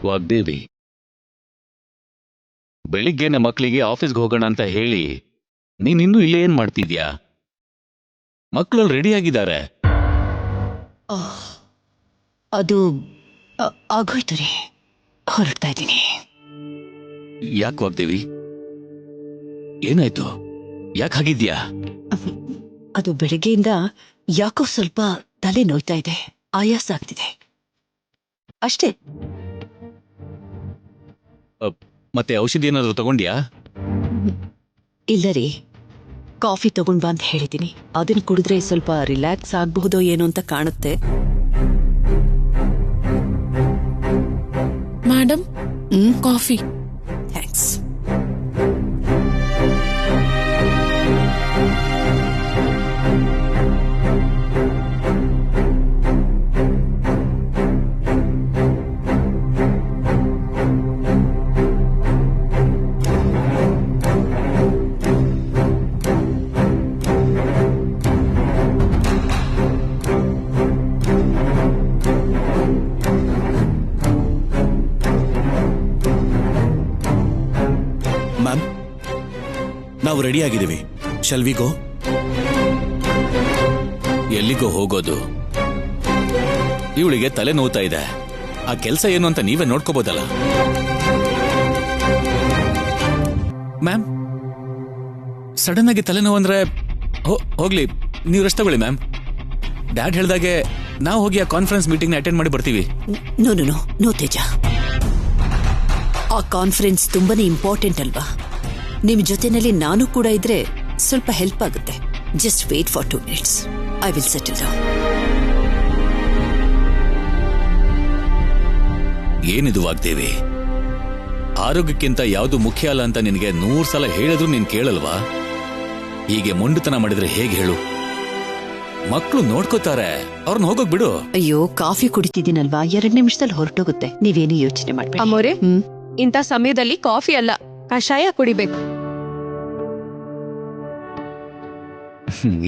ವಾಗ್ದೇವಿ, ಬೆಳಿಗ್ಗೆನೆ ಮಕ್ಕಳಿಗೆ ಆಫೀಸ್ಗೆ ಹೋಗೋಣ ಅಂತ ಹೇಳಿ ನೀನಿನ್ನೂ ಇಲ್ಲೇ ಏನ್ ಮಾಡ್ತಿದ್ಯಾ? ಮಕ್ಕಳಲ್ಲಿ ರೆಡಿ ಆಗಿದ್ದಾರೆ. ಅದು ಆಗೋಯ್ತು ರೀ, ಹೊರಡ್ತಾ ಇದ್ದೀನಿ. ಯಾಕೆ ವಾಗ್ದೇವಿ, ಏನಾಯ್ತು? ಯಾಕೆ ಹಾಗಿದ್ಯಾ? ಅದು ಬೆಳಗ್ಗೆಯಿಂದ ಯಾಕೋ ಸ್ವಲ್ಪ ತಲೆ ನೋಯ್ತಾ ಇದೆ, ಆಯಾಸ ಆಗ್ತಿದೆ ಅಷ್ಟೇ. ಮತ್ತೆ ಔಷಧಿ ಏನಾದ್ರು ತಗೊಂಡ್ಯಾ? ಇಲ್ಲ ರೀ, ಕಾಫಿ ತಗೊಂಡ್ಬಾ ಅಂತ ಹೇಳಿದ್ದೀನಿ. ಅದನ್ನ ಕುಡಿದ್ರೆ ಸ್ವಲ್ಪ ರಿಲ್ಯಾಕ್ಸ್ ಆಗಬಹುದೋ ಏನೋ ಅಂತ ಕಾಣುತ್ತೆ. Madam, coffee. ಥ್ಯಾಂಕ್ಸ್. ಮ್ಯಾಮ್, ನಾವು ರೆಡಿ ಆಗಿದ್ದೀವಿ. Shall we go? ಎಲ್ಲಿಗೋ ಹೋಗೋದು? ಇವಳಿಗೆ ತಲೆ ನೋವ್ತಾ ಇದೆ. ಆ ಕೆಲಸ ಏನು ಅಂತ ನೀವೇ ನೋಡ್ಕೋಬೋದಲ್ಲ. ಮ್ಯಾಮ್, ಸಡನ್ ಆಗಿ ತಲೆನೋವು ಅಂದ್ರೆ ಹೋಗ್ಲಿ, ನೀವು ರೆಸ್ಟ್ ತಗೊಳ್ಳಿ ಮ್ಯಾಮ್. ಡ್ಯಾಡ್ ಹೇಳ್ದಾಗೆ ನಾವು ಹೋಗಿ ಆ ಕಾನ್ಫರೆನ್ಸ್ ಮೀಟಿಂಗ್ ಅಟೆಂಡ್ ಮಾಡಿ ಬರ್ತೀವಿ. ನೋ ನೋ ನೋ ನೋ ತೇಜ, ಆ ಕಾನ್ಫರೆನ್ಸ್ ತುಂಬಾನೇ ಇಂಪಾರ್ಟೆಂಟ್ ಅಲ್ವಾ? ನಿಮ್ ಜೊತೆನಲ್ಲಿ ನಾನು ಕೂಡ ಇದ್ರೆ ಸ್ವಲ್ಪ ಹೆಲ್ಪ್ ಆಗುತ್ತೆ. Just wait for 2 minutes. I will settle down. ಏನಿದು ವಾಗ್ದೇವಿ? ಆರೋಗ್ಯಕ್ಕಿಂತ ಯಾವುದು ಮುಖ್ಯ ಅಲ್ಲ ಅಂತ ನಿನಗೆ 100 ಸಲ ಹೇಳಿದ್ರು ನೀನ್ ಕೇಳಲ್ವಾ? ಹೀಗೆ ಮೊಂಡುತನ ಮಾಡಿದ್ರೆ ಹೇಗೆ ಹೇಳು? ಮಕ್ಕಳು ನೋಡ್ಕೋತಾರೆ, ಅವ್ರನ್ನ ಹೋಗೋಕ್ ಬಿಡು. ಅಯ್ಯೋ, ಕಾಫಿ ಕುಡಿತಿದ್ದೀನಲ್ವಾ, 2 ನಿಮಿಷದಲ್ಲಿ ಹೊರಟೋಗುತ್ತೆ. ನೀವೇನು ಯೋಚನೆ ಮಾಡ್ಬೇಡಿ. ಅಮ್ಮೋರೆ, ಇಂಥ ಸಮಯದಲ್ಲಿ ಕಾಫಿ ಅಲ್ಲ, ಕಷಾಯ ಕುಡಿಬೇಕು.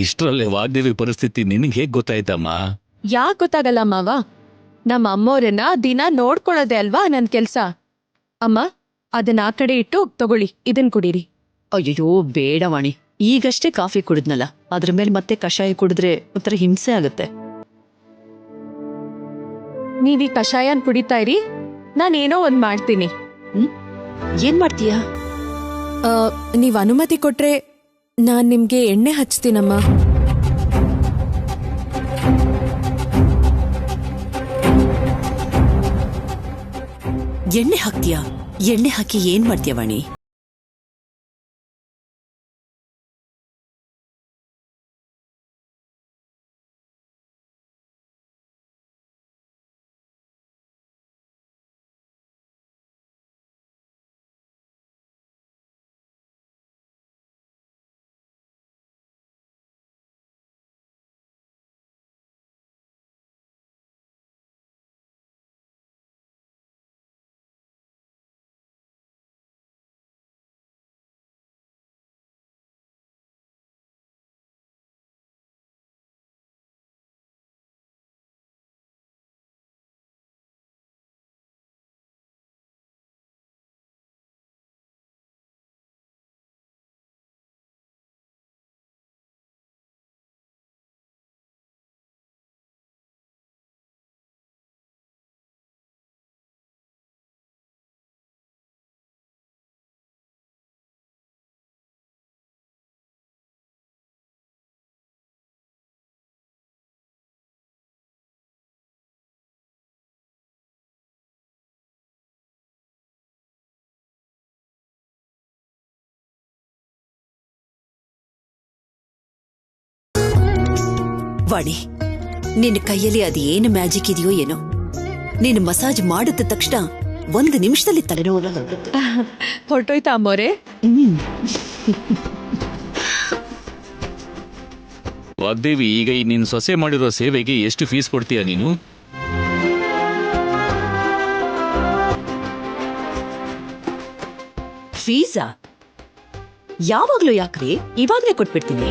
ಇಷ್ಟರಲ್ಲೇ ವಾಗ್ದೇವಿ ಪರಿಸ್ಥಿತಿ ನಿನಗೆ ಹೇಗ್ ಗೊತ್ತಾಯ್ತಮ್ಮ? ಯಾಕೆ ಗೊತ್ತಾಗಲ್ಲ ಮಾವ? ನಮ್ಮ ಅಮ್ಮೋರನ್ನ ದಿನ ನೋಡ್ಕೊಳ್ಳೋದೆ ಅಲ್ವಾ ನನ್ ಕೆಲ್ಸ. ಅಮ್ಮ, ಅದನ್ನ ಆ ಕಡೆ ಇಟ್ಟು ತಗೊಳ್ಳಿ, ಇದನ್ ಕುಡೀರಿ. ಅಯ್ಯೋ ಬೇಡ ವಾಣಿ, ಈಗಷ್ಟೇ ಕಾಫಿ ಕುಡಿದ್ನಲ್ಲ, ಅದ್ರ ಮೇಲೆ ಮತ್ತೆ ಕಷಾಯ ಕುಡಿದ್ರೆ ಒಂಥರ ಹಿಂಸೆ ಆಗತ್ತೆ. ನೀವ್ ಈ ಕಷಾಯನ್ ಕುಡಿತಾ ಇರಿ, ನಾನೇನೋ ಒಂದ್ ಮಾಡ್ತೀನಿ. ಏನ್ ಮಾಡ್ತೀಯಾ? ನೀವ್ ಅನುಮತಿ ಕೊಟ್ರೆ ನಾನ್ ನಿಮ್ಗೆ ಎಣ್ಣೆ ಹಚ್ತೀನಮ್ಮ. ಎಣ್ಣೆ ಹಾಕ್ತೀಯಾ? ಎಣ್ಣೆ ಹಾಕಿ ಏನ್ ಮಾಡ್ತೀಯ ವಾಣಿ? ವಾಣಿ, ನಿನ್ನ ಕೈಯಲ್ಲಿ ಅದೇನು ಮ್ಯಾಜಿಕ್ ಇದೆಯೋ ಏನೋ, ನೀನು ಮಸಾಜ್ ಮಾಡಿದ ತಕ್ಷಣ 1 ನಿಮಿಷದಲ್ಲಿ ತಲೆನೋವು ಹೊರಟೋಯ್ತಾ ಅಮ್ಮೋರೆ? ವಾಗ್ದೇವಿ, ಈಗ ಈ ನಿನ್ ಸೊಸೆ ಮಾಡಿರೋ ಸೇವೆಗೆ ಎಷ್ಟು ಫೀಸ್ ಕೊಡ್ತೀಯ ನೀನು? ಫೀಸಾ? ಯಾವಾಗ್ಲೂ ಯಾಕ್ರಿ, ಇವಾಗ್ಲೇ ಕೊಟ್ಬಿಡ್ತೀನಿ.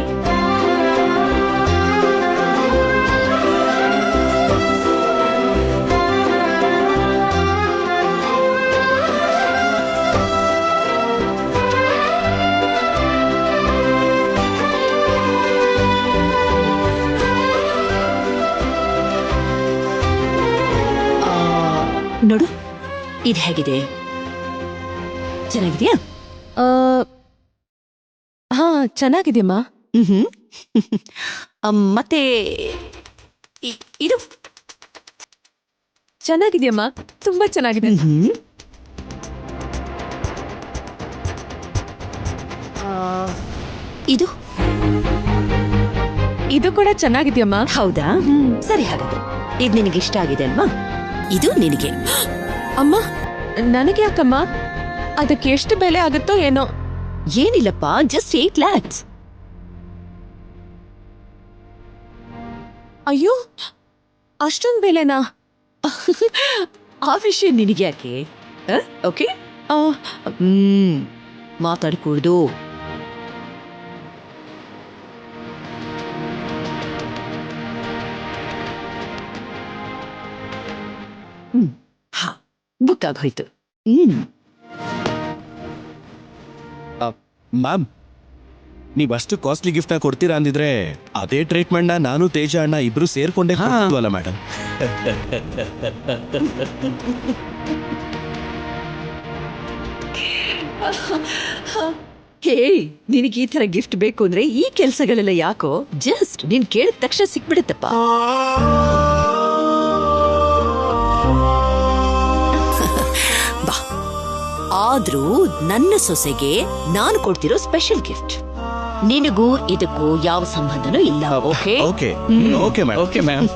ನೋಡು, ಇದು ಹೇಗಿದೆ? ಚೆನ್ನಾಗಿದೆಯಾ? ಹಾ, ಚೆನ್ನಾಗಿದೆಯಮ್ಮ. ಮತ್ತೆ ಇದು ಚೆನ್ನಾಗಿದೆಯಮ್ಮ, ತುಂಬಾ ಚೆನ್ನಾಗಿದೆ. ಇದು ಇದು ಕೂಡ ಚೆನ್ನಾಗಿದೆಯಮ್ಮ. ಹೌದಾ? ಸರಿ, ಹಾಗಾದ್ರೆ ಇದು ನಿನಗೆ ಇಷ್ಟ ಆಗಿದೆ ಅಲ್ವಾ? ಇದು ನಿನಗೆ. ಅಮ್ಮ, ನನಗೆ ಯಾಕಮ್ಮ? ಅದಕ್ಕೆ ಎಷ್ಟು ಬೆಲೆ ಆಗುತ್ತೋ ಏನೋ. ಏನಿಲ್ಲಪ್ಪ, ಜಸ್ಟ್ 8 lakhs. ಅಯ್ಯೋ, ಅಷ್ಟೊಂದು ಬೆಲೆನಾ? ಆ ವಿಷಯ ನಿನಗೆ ಯಾಕೆ? ಓಕೆ, ಮಾತಾಡ್ಕೂಡ್ದು. ಹಾ, ಬುಕ್ ಆಗೋಯ್ತು. ಮ್ಯಾಮ್, ನೀವಷ್ಟು ಕಾಸ್ಟ್ಲಿ ಗಿಫ್ಟ್ ಕೊಡ್ತೀರಾ ಅಂದಿದ್ರೆ ಅದೇ ಟ್ರೀಟ್ಮೆಂಟ್ ನಾನು ತೇಜ ಅಣ್ಣ ಇಬ್ರು ಸೇರ್ಕೊಂಡೇ ಕೊಡ್ತೀವಲ್ಲ ಮೇಡಮ್. ಹೇ, ನಿನಗೆ ಈ ತರ ಗಿಫ್ಟ್ ಬೇಕು ಅಂದ್ರೆ ಈ ಕೆಲಸಗಳೆಲ್ಲ ಯಾಕೋ? ಜಸ್ಟ್ ನೀನ್ ಕೇಳಿದ ತಕ್ಷಣ ಸಿಕ್ಬಿಡುತ್ತಪ್ಪ. ಬಾ. ಆದ್ರೂ ನನ್ನ ಸೊಸೆಗೆ ನಾನು ಕೊಡ್ತಿರೋ ಸ್ಪೆಷಲ್ ಗಿಫ್ಟ್. ನಿನಗೂ ಇದಕ್ಕೂ ಯಾವ ಸಂಬಂಧನೂ ಇಲ್ಲ. Okay? Okay okay ma'am. Okay ma'am.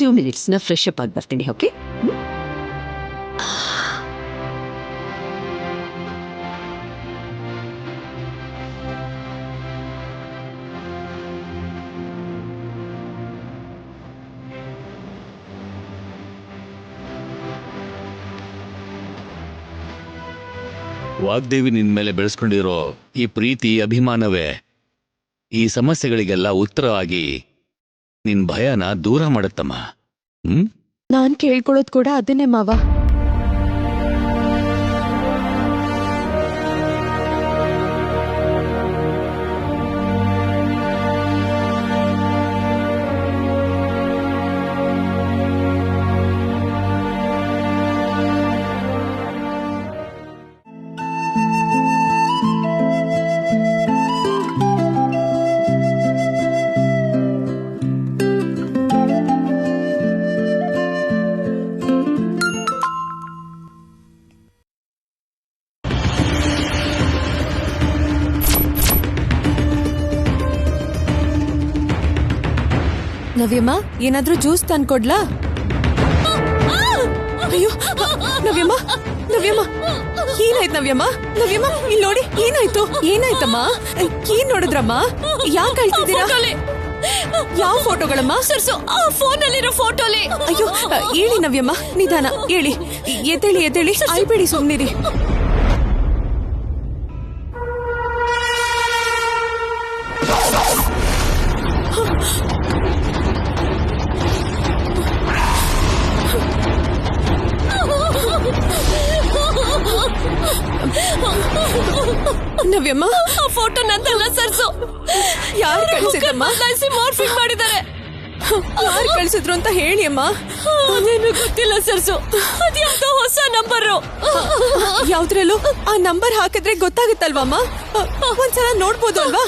2 minutes ನ ಫ್ರೆಶ್ ಅಪ್ ಆಗಿ ಬರ್ತೀನಿ. ಓಕೆ? ವಾಗ್ದೇವಿ ನಿನ್ ಮೇಲೆ ಬೆಳೆಸ್ಕೊಂಡಿರೋ ಈ ಪ್ರೀತಿ ಅಭಿಮಾನವೇ ಈ ಸಮಸ್ಯೆಗಳಿಗೆಲ್ಲ ಉತ್ತರವಾಗಿ ನಿನ್ ಭಯನ ದೂರ ಮಾಡುತ್ತಮ್ಮ. ನಾನ್ ಕೇಳ್ಕೊಳ್ಳೋದು ಕೂಡ ಅದನ್ನೇ ಮಾವ. ನವ್ಯಮ್ಮ, ಏನಾದ್ರೂ ಜ್ಯೂಸ್ ತಂದ್ಕೊಡ್ಲಾ? ಅಯ್ಯೋ, ನವ್ಯಮ್ಮ, ನವ್ಯಮ್ಮ, ಏನಾಯ್ತು ನವ್ಯಮ್ಮ? ನವ್ಯಮ್ಮ, ಇಲ್ಲಿ ನೋಡಿ, ಏನಾಯ್ತು? ಏನಾಯ್ತಮ್ಮ? ಏನ್ ನೋಡಿದ್ರಮ್ಮ? ಯಾಕೆ ಅಳ್ತಿದ್ದೀರಾ? ಯಾವ ಫೋಟೋಗಳಮ್ಮ? ಸರ್ಸು, ಆ ಫೋನಲ್ಲಿರೋ ಫೋಟೋಲಿ. ಅಯ್ಯೋ, ಹೇಳಿ ನವ್ಯಮ್ಮ, ನಿಧಾನ ಹೇಳಿ. ಎದ್ದೇಳಿ ಎದ್ದೇಳಿ, ಅಳ್ಬೇಡಿ, ಸುಮ್ನಿರಿ. ನವ್ಯಮ್ಮ, ಆ ಫೋಟೋ ನಂದಲ್ಲ ಸರ್ಸು. ಯಾರು ಕಳಿಸಿದ್ರಮ್ಮ? ಮಾರ್ಫಿಂಗ್ ಮಾಡಿದ್ದಾರೆ. ಯಾರು ಕಳಿಸಿದ್ರು ಅಂತ ಹೇಳಿ ಅಮ್ಮ. ಅದೇನು ಗೊತ್ತಿಲ್ಲ ಸರ್ಸು. ಅದ್ಯಾವ್ದೋ ಹೊಸ ನಂಬರು. ಯಾವ್ದ್ರಲ್ಲೂ ಆ ನಂಬರ್ ಹಾಕಿದ್ರೆ ಗೊತ್ತಾಗುತ್ತಲ್ವಮ್ಮ? ಒಂದ್ಸಲ ನೋಡ್ಬೋದು ಅಲ್ವಾ?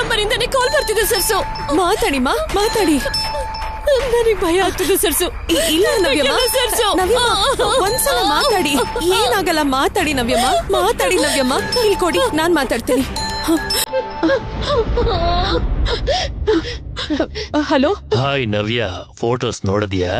ನಂಬರ್ ಇಂದಾನೆ ಕಾಲ್ ಬರ್ತಿದೆ ಸರ್ಸು. ಮಾತಾಡಿಮ್ಮ, ಮಾತಾಡಿ. ನನಗೆ ಭಯ ಆಗ್ತದೆ ಸರ್ಸು. ಇಲ್ಲ ನವ್ಯಮ್ಮ, ಸರ್ಸು. ನವ್ಯಮ್ಮ, ಒಂದ್ಸಲ ಮಾತಾಡಿ. ಏನಾಗಲ್ಲ, ಮಾತಾಡಿ ನವ್ಯಮ್ಮ, ಮಾತಾಡಿ ನವ್ಯಮ್ಮ. ಇಲ್ಲಿ ಕೊಡಿ, ನಾನ್ ಮಾತಾಡ್ತೀನಿ. ಹಲೋ. ಹಾಯ್ ನವ್ಯ, ಫೋಟೋಸ್ ನೋಡಿದ್ಯಾ?